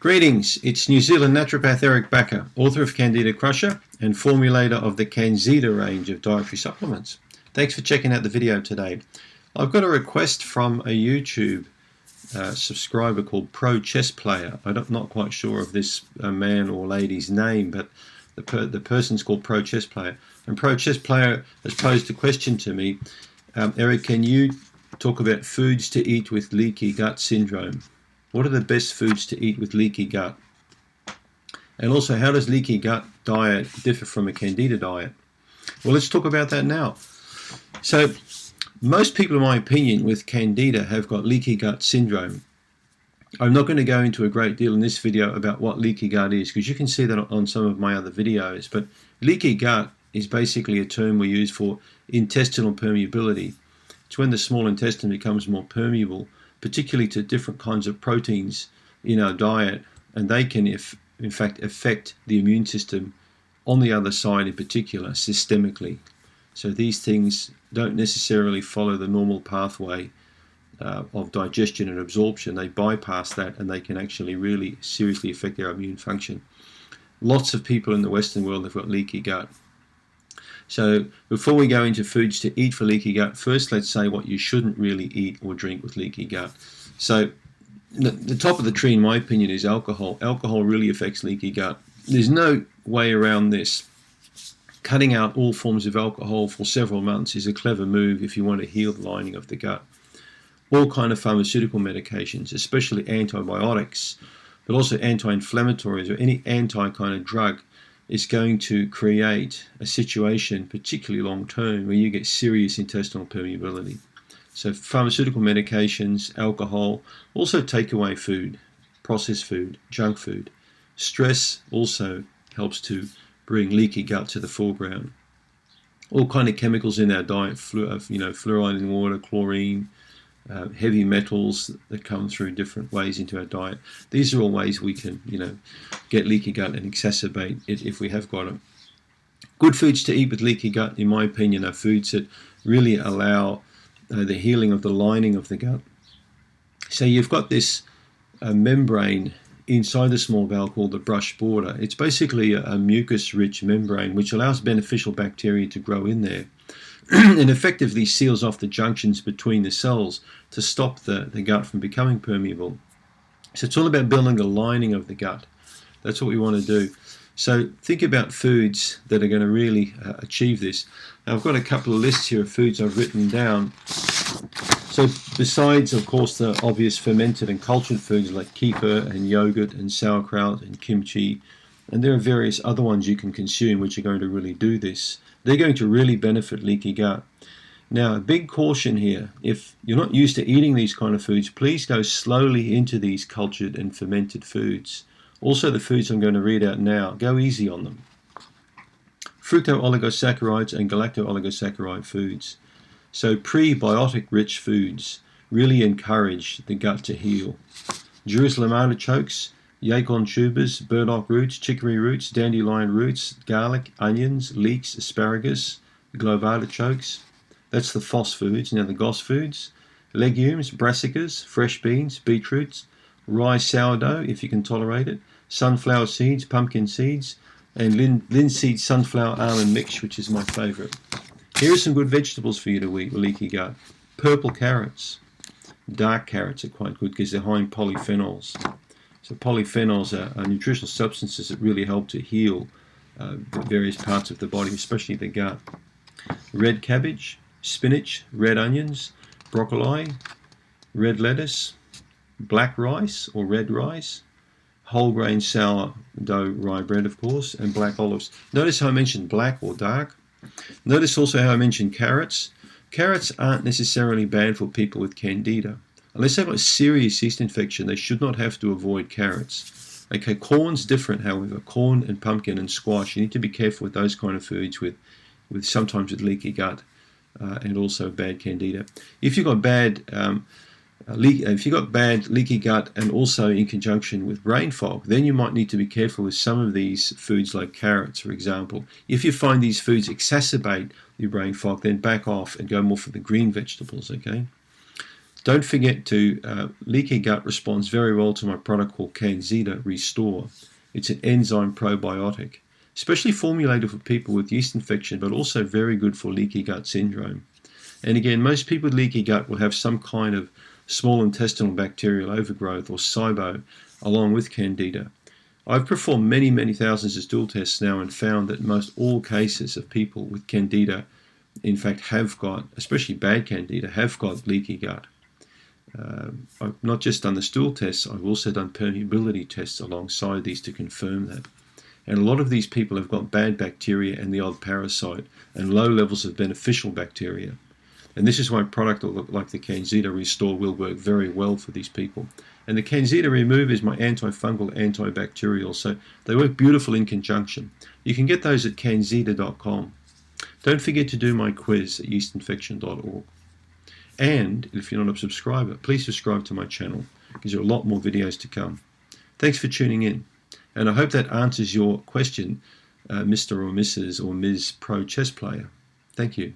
Greetings, it's New Zealand naturopath Eric Bakker, author of Candida Crusher and formulator of the CanXida range of dietary supplements. Thanks for checking out the video today. I've got a request from a YouTube subscriber called Pro Chess Player. I'm not quite sure of this man or lady's name, but the person's called Pro Chess Player. And Pro Chess Player has posed a question to me. Eric, can you talk about foods to eat with leaky gut syndrome? What are the best foods to eat with leaky gut? And also, how does leaky gut diet differ from a Candida diet? Well, let's talk about that now. So, most people, in my opinion, with Candida have got leaky gut syndrome. I'm not going to go into a great deal in this video about what leaky gut is, because you can see that on some of my other videos. But leaky gut is basically a term we use for intestinal permeability. It's when the small intestine becomes more permeable, particularly to different kinds of proteins in our diet, and they can, in fact, affect the immune system on the other side, in particular, systemically. So these things don't necessarily follow the normal pathway of digestion and absorption. They bypass that, and they can actually really seriously affect our immune function. Lots of people in the Western world have got leaky gut. So before we go into foods to eat for leaky gut, first let's say what you shouldn't really eat or drink with leaky gut. So the top of the tree, in my opinion, is alcohol. Alcohol really affects leaky gut. There's no way around this. Cutting out all forms of alcohol for several months is a clever move if you want to heal the lining of the gut. All kind of pharmaceutical medications, especially antibiotics, but also anti-inflammatories or any anti kind of drug, is going to create a situation, particularly long term, where you get serious intestinal permeability. So pharmaceutical medications, alcohol, also takeaway food, processed food, junk food. Stress also helps to bring leaky gut to the foreground. All kind of chemicals in our diet, fluoride in water, chlorine, heavy metals that come through different ways into our diet. These are all ways we can, get leaky gut and exacerbate it if we have got it. Good foods to eat with leaky gut, in my opinion, are foods that really allow the healing of the lining of the gut. So you've got this membrane inside the small bowel called the brush border. It's basically a mucus-rich membrane which allows beneficial bacteria to grow in there and effectively seals off the junctions between the cells to stop the gut from becoming permeable. So it's all about building the lining of the gut. That's what we want to do. So think about foods that are going to really achieve this. Now, I've got a couple of lists here of foods I've written down. So besides, of course, the obvious fermented and cultured foods like kefir and yogurt and sauerkraut and kimchi, and there are various other ones you can consume which are going to really do this. They're going to really benefit leaky gut. Now, a big caution here, if you're not used to eating these kind of foods, please go slowly into these cultured and fermented foods. Also, the foods I'm going to read out now, go easy on them. Fructooligosaccharides and galacto-oligosaccharide foods. So prebiotic-rich foods really encourage the gut to heal. Jerusalem artichokes, yacon tubers, burdock roots, chicory roots, dandelion roots, garlic, onions, leeks, asparagus, clove artichokes. That's the FOS foods. Now the GOS foods, legumes, brassicas, fresh beans, beetroots, rye sourdough if you can tolerate it, sunflower seeds, pumpkin seeds, and linseed sunflower almond mix, which is my favourite. Here are some good vegetables for you to eat with leaky gut. Purple carrots. Dark carrots are quite good because they're high in polyphenols. So polyphenols are nutritional substances that really help to heal various parts of the body, especially the gut. Red cabbage, spinach, red onions, broccoli, red lettuce, black rice or red rice, whole grain sourdough rye bread, of course, and black olives. Notice how I mentioned black or dark. Notice also how I mentioned carrots. Carrots aren't necessarily bad for people with Candida. Unless they've got a serious yeast infection, they should not have to avoid carrots. Okay, corn's different, however. Corn and pumpkin and squash, you need to be careful with those kind of foods sometimes with leaky gut and also bad Candida. If you've got bad leaky gut and also in conjunction with brain fog, then you might need to be careful with some of these foods like carrots, for example. If you find these foods exacerbate your brain fog, then back off and go more for the green vegetables, okay? Don't forget to, leaky gut responds very well to my product called CanXida Restore. It's an enzyme probiotic, especially formulated for people with yeast infection, but also very good for leaky gut syndrome. And again, most people with leaky gut will have some kind of small intestinal bacterial overgrowth or SIBO along with Candida. I've performed many thousands of stool tests now and found that most all cases of people with Candida, in fact, have got, especially bad Candida, have got leaky gut. I've not just done the stool tests, I've also done permeability tests alongside these to confirm that. And a lot of these people have got bad bacteria and the odd parasite and low levels of beneficial bacteria. And this is why a product like the CanXida Restore will work very well for these people. And the CanXida Remove is my antifungal, antibacterial, so they work beautiful in conjunction. You can get those at CanXida.com. Don't forget to do my quiz at yeastinfection.org. And if you're not a subscriber, please subscribe to my channel because there are a lot more videos to come. Thanks for tuning in. And I hope that answers your question, Mr. or Mrs. or Ms. Pro Chess Player. Thank you.